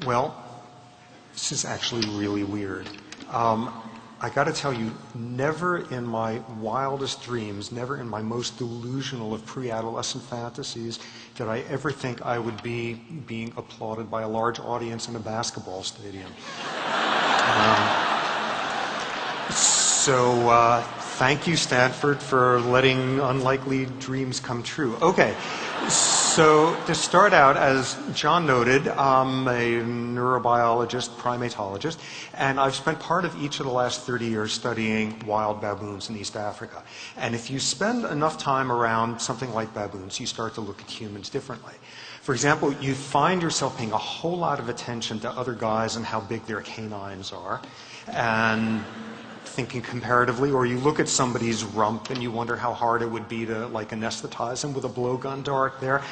Well, this is actually really weird. I got to tell you, never in my wildest dreams, never in my most delusional of pre-adolescent fantasies did I ever think I would be being applauded by a large audience in a basketball stadium. So thank you, Stanford, for letting unlikely dreams come true. Okay, so to start out, as John noted, I'm a neurobiologist, primatologist, and I've spent part of each of the last 30 years studying wild baboons in East Africa. And if you spend enough time around something like baboons, you start to look at humans differently. For example, you find yourself paying a whole lot of attention to other guys and how big their canines are, and thinking comparatively, or you look at somebody's rump and you wonder how hard it would be to like anesthetize him with a blowgun dart there,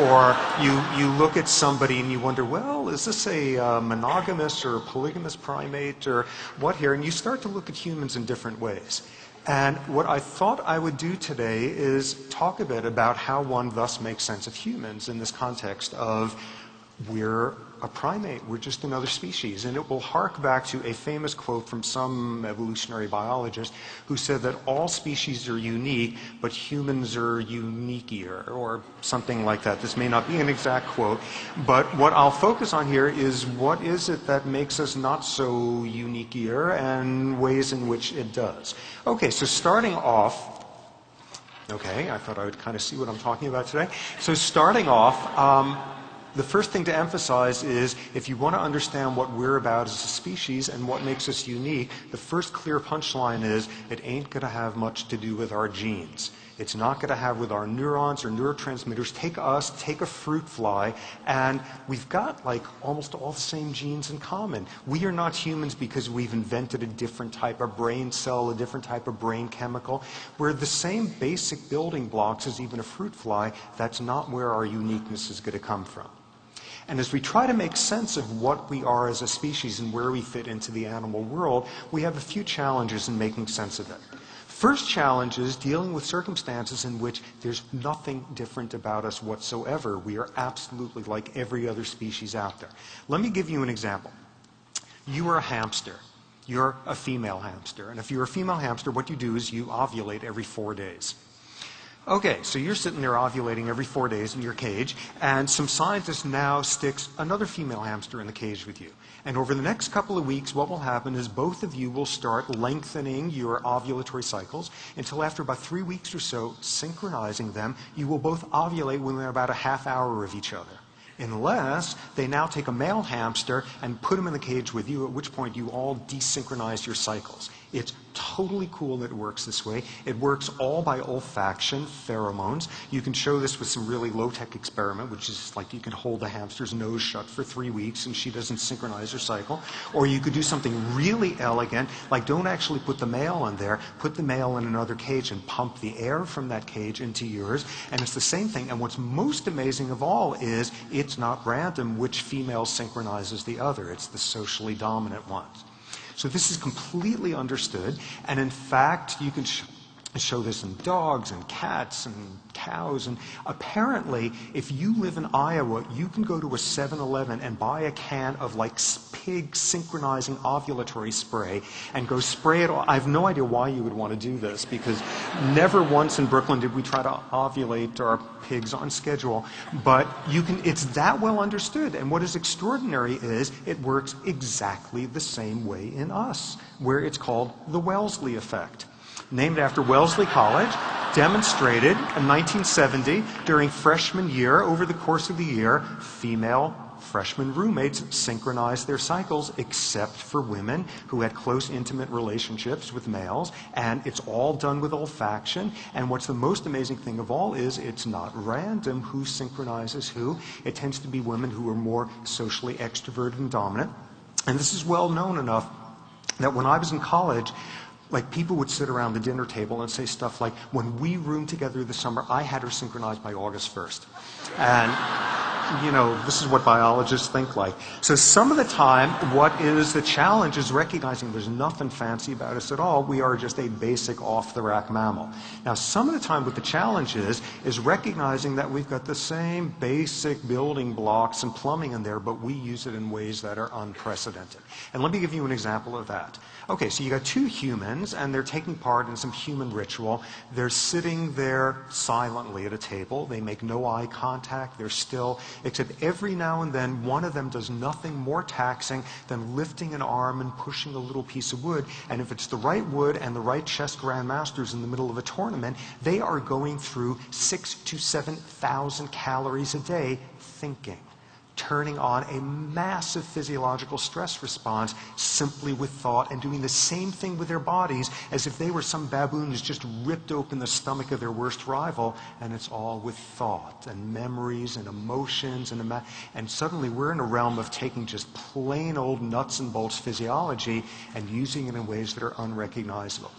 or you look at somebody and you wonder, well, is this a monogamous or a polygamous primate or what here? And you start to look at humans in different ways. And what I thought I would do today is talk a bit about how one thus makes sense of humans in this context of we're a primate, we're just another species. And it will hark back to a famous quote from some evolutionary biologist who said that all species are unique, but humans are uniqueier, or something like that. This may not be an exact quote, but what I'll focus on here is what is it that makes us not so uniqueier and ways in which it does. Okay, so starting off, okay, I thought I would kind of see what I'm talking about today. So starting off, the first thing to emphasize is if you want to understand what we're about as a species and what makes us unique, the first clear punchline is it ain't going to have much to do with our genes. It's not going to have with our neurons or neurotransmitters. Take us, take a fruit fly, and we've got like almost all the same genes in common. We are not humans because we've invented a different type of brain cell, a different type of brain chemical. We're the same basic building blocks as even a fruit fly. That's not where our uniqueness is going to come from. And as we try to make sense of what we are as a species and where we fit into the animal world, we have a few challenges in making sense of it. First challenge is dealing with circumstances in which there's nothing different about us whatsoever. We are absolutely like every other species out there. Let me give you an example. You are a hamster. You're a female hamster. And if you're a female hamster, what you do is you ovulate every 4 days. Okay, so you're sitting there ovulating every 4 days in your cage, and some scientist now sticks another female hamster in the cage with you. And over the next couple of weeks, what will happen is both of you will start lengthening your ovulatory cycles until after about 3 weeks or so, synchronizing them, you will both ovulate within about a half hour of each other. Unless they now take a male hamster and put him in the cage with you, at which point you all desynchronize your cycles. It's totally cool that it works this way. It works all by olfaction, pheromones. You can show this with some really low-tech experiment, which is like you can hold the hamster's nose shut for 3 weeks and she doesn't synchronize her cycle. Or you could do something really elegant, like don't actually put the male in there, put the male in another cage and pump the air from that cage into yours. And it's the same thing. And what's most amazing of all is it's not random which female synchronizes the other. It's the socially dominant ones. So this is completely understood, and in fact, you can show this in dogs and cats and cows, and apparently, if you live in Iowa, you can go to a 7-Eleven and buy a can of like pig synchronizing ovulatory spray and go spray it all. I have no idea why you would want to do this, because never once in Brooklyn did we try to ovulate our pigs on schedule, but you can, it's that well understood. And what is extraordinary is it works exactly the same way in us, where it's called the Wellesley Effect. Named after Wellesley College, demonstrated in 1970 during freshman year. Over the course of the year, female freshman roommates synchronized their cycles except for women who had close, intimate relationships with males, and it's all done with olfaction. And what's the most amazing thing of all is it's not random who synchronizes who. It tends to be women who are more socially extroverted and dominant. And this is well known enough that when I was in college, like people would sit around the dinner table and say stuff like, when we roomed together this summer, I had her synchronized by August 1st. And this is what biologists think like. So some of the time, what is the challenge is recognizing there's nothing fancy about us at all. We are just a basic off-the-rack mammal. Now, some of the time what the challenge is recognizing that we've got the same basic building blocks and plumbing in there, but we use it in ways that are unprecedented. And let me give you an example of that. Okay, so you got two humans, and they're taking part in some human ritual. They're sitting there silently at a table. They make no eye contact. They're still, except every now and then, one of them does nothing more taxing than lifting an arm and pushing a little piece of wood. And if it's the right wood and the right chess grandmasters in the middle of a tournament, they are going through 6,000 to 7,000 calories a day thinking, turning on a massive physiological stress response simply with thought, and doing the same thing with their bodies as if they were some baboon who's just ripped open the stomach of their worst rival, and it's all with thought and memories and emotions and suddenly we're in a realm of taking just plain old nuts and bolts physiology and using it in ways that are unrecognizable.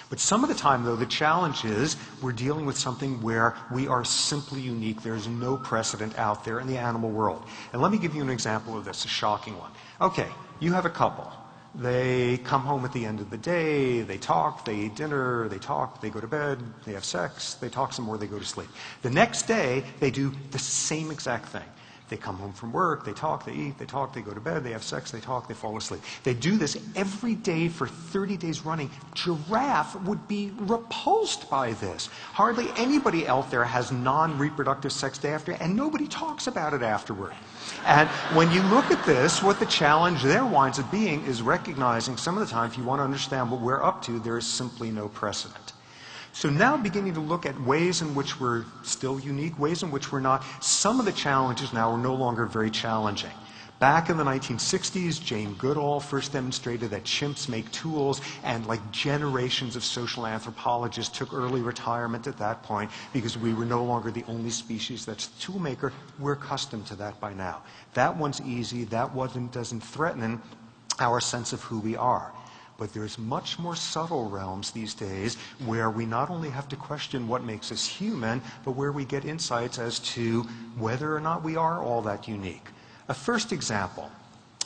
But some of the time, though, the challenge is we're dealing with something where we are simply unique. There's no precedent out there in the animal world. And let me give you an example of this, a shocking one. Okay, you have a couple. They come home at the end of the day, they talk, they eat dinner, they talk, they go to bed, they have sex, they talk some more, they go to sleep. The next day, they do the same exact thing. They come home from work, they talk, they eat, they talk, they go to bed, they have sex, they talk, they fall asleep. They do this every day for 30 days running. Giraffe would be repulsed by this. Hardly anybody out there has non-reproductive sex day after, and nobody talks about it afterward. And when you look at this, what the challenge there winds up being is recognizing some of the time, if you want to understand what we're up to, there is simply no precedent. So now beginning to look at ways in which we're still unique, ways in which we're not. Some of the challenges now are no longer very challenging. Back in the 1960s, Jane Goodall first demonstrated that chimps make tools, and like generations of social anthropologists took early retirement at that point because we were no longer the only species that's the tool maker. We're accustomed to that by now. That one's easy. That one doesn't threaten our sense of who we are. But there's much more subtle realms these days where we not only have to question what makes us human, but where we get insights as to whether or not we are all that unique. A first example,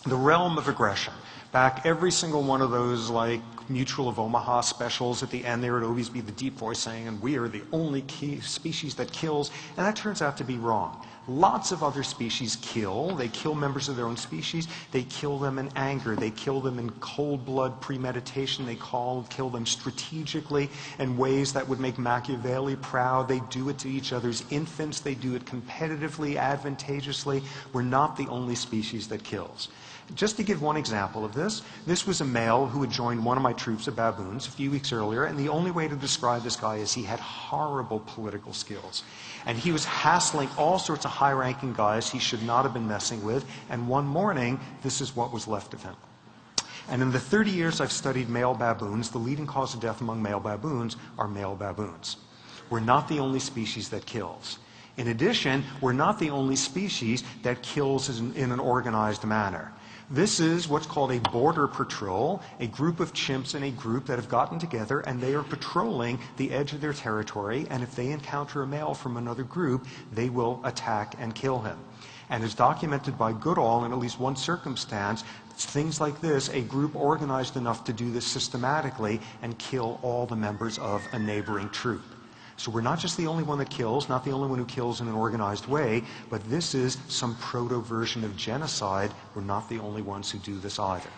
the realm of aggression. Back every single one of those like Mutual of Omaha specials, at the end there would always be the deep voice saying, and we are the only species that kills, and that turns out to be wrong. Lots of other species kill. They kill members of their own species. They kill them in anger. They kill them in cold blood premeditation. They kill them strategically in ways that would make Machiavelli proud. They do it to each other's infants. They do it competitively, advantageously. We're not the only species that kills. Just to give one example of this, this was a male who had joined one of my troops of baboons a few weeks earlier, and the only way to describe this guy is he had horrible political skills. And he was hassling all sorts of high-ranking guys he should not have been messing with, and one morning, this is what was left of him. And in the 30 years I've studied male baboons, the leading cause of death among male baboons are male baboons. We're not the only species that kills. In addition, we're not the only species that kills in an organized manner. This is what's called a border patrol, a group of chimps in a group that have gotten together and they are patrolling the edge of their territory, and if they encounter a male from another group, they will attack and kill him. And as documented by Goodall in at least one circumstance, things like this, a group organized enough to do this systematically and kill all the members of a neighboring troop. So we're not just the only one that kills, not the only one who kills in an organized way, but this is some proto-version of genocide. We're not the only ones who do this either.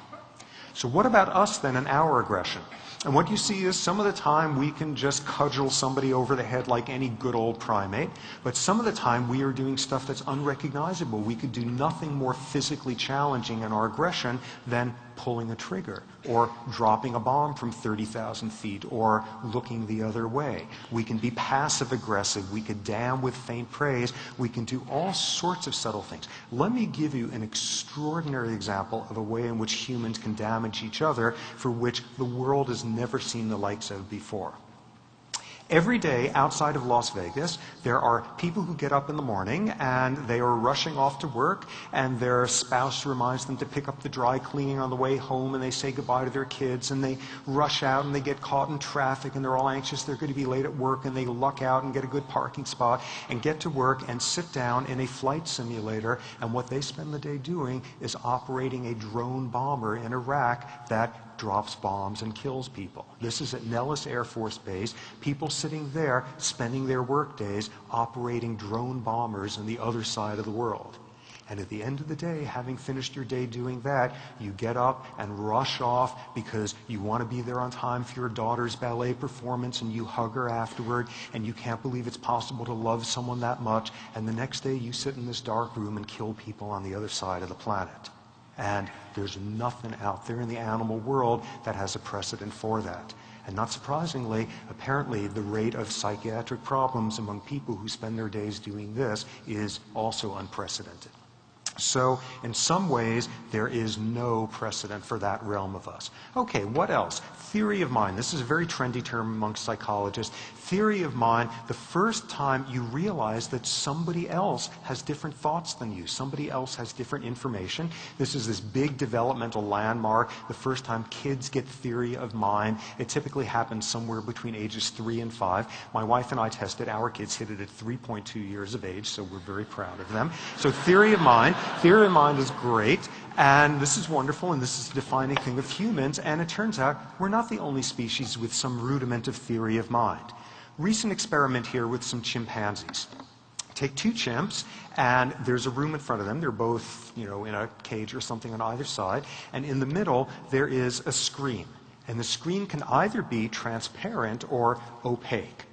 So what about us then and our aggression? And what you see is some of the time we can just cudgel somebody over the head like any good old primate, but some of the time we are doing stuff that's unrecognizable. We could do nothing more physically challenging in our aggression than pulling a trigger, or dropping a bomb from 30,000 feet, or looking the other way. We can be passive-aggressive. We could damn with faint praise. We can do all sorts of subtle things. Let me give you an extraordinary example of a way in which humans can damage each other for which the world has never seen the likes of before. Every day outside of Las Vegas, there are people who get up in the morning and they are rushing off to work, and their spouse reminds them to pick up the dry cleaning on the way home, and they say goodbye to their kids, and they rush out and they get caught in traffic, and they're all anxious they're going to be late at work, and they luck out and get a good parking spot and get to work and sit down in a flight simulator, and what they spend the day doing is operating a drone bomber in Iraq that drops bombs and kills people. This is at Nellis Air Force Base, people sitting there spending their work days operating drone bombers on the other side of the world. And at the end of the day, having finished your day doing that, you get up and rush off because you want to be there on time for your daughter's ballet performance, and you hug her afterward, and you can't believe it's possible to love someone that much, and the next day you sit in this dark room and kill people on the other side of the planet. And there's nothing out there in the animal world that has a precedent for that. And not surprisingly, apparently the rate of psychiatric problems among people who spend their days doing this is also unprecedented. So, in some ways, there is no precedent for that realm of us. Okay, what else? Theory of mind. This is a very trendy term amongst psychologists. Theory of mind, the first time you realize that somebody else has different thoughts than you, somebody else has different information. This is this big developmental landmark. The first time kids get theory of mind, it typically happens somewhere between ages 3 and 5. My wife and I tested. Our kids hit it at 3.2 years of age, so we're very proud of them. So theory of mind. Theory of mind is great, and this is wonderful, and this is the defining thing of humans, and it turns out we're not the only species with some rudiment of theory of mind. Recent experiment here with some chimpanzees. Take two chimps, and there's a room in front of them. They're both, in a cage or something on either side, and in the middle there is a screen, and the screen can either be transparent or opaque.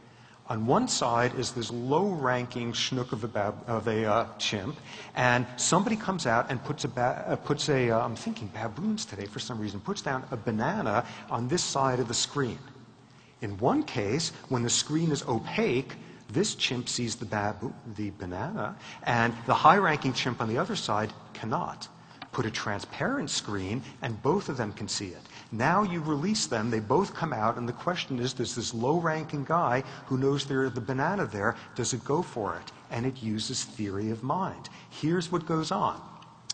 On one side is this low-ranking schnook of a chimp, and somebody comes out and puts I'm thinking baboons today for some reason, puts down a banana on this side of the screen. In one case, when the screen is opaque, this chimp sees the banana, and the high-ranking chimp on the other side cannot. Put a transparent screen, and both of them can see it. Now you release them, they both come out, and the question is, does this low-ranking guy who knows there's the banana there, does it go for it? And it uses theory of mind. Here's what goes on.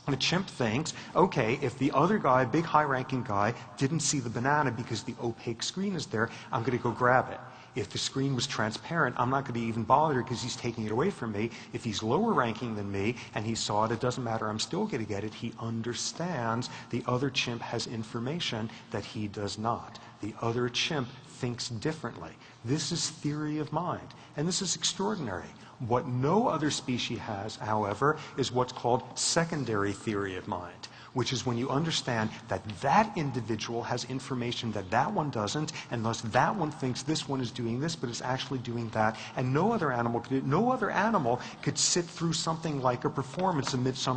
The chimp thinks, okay, if the other guy, big high-ranking guy, didn't see the banana because the opaque screen is there, I'm going to go grab it. If the screen was transparent, I'm not going to be even bothered because he's taking it away from me. If he's lower ranking than me and he saw it, it doesn't matter, I'm still going to get it. He understands the other chimp has information that he does not. The other chimp thinks differently. This is theory of mind, and this is extraordinary. What no other species has, however, is what's called secondary theory of mind, which is when you understand that that individual has information that that one doesn't, and thus that one thinks this one is doing this, but is actually doing that, and no other animal could sit through something like a performance in Midsummer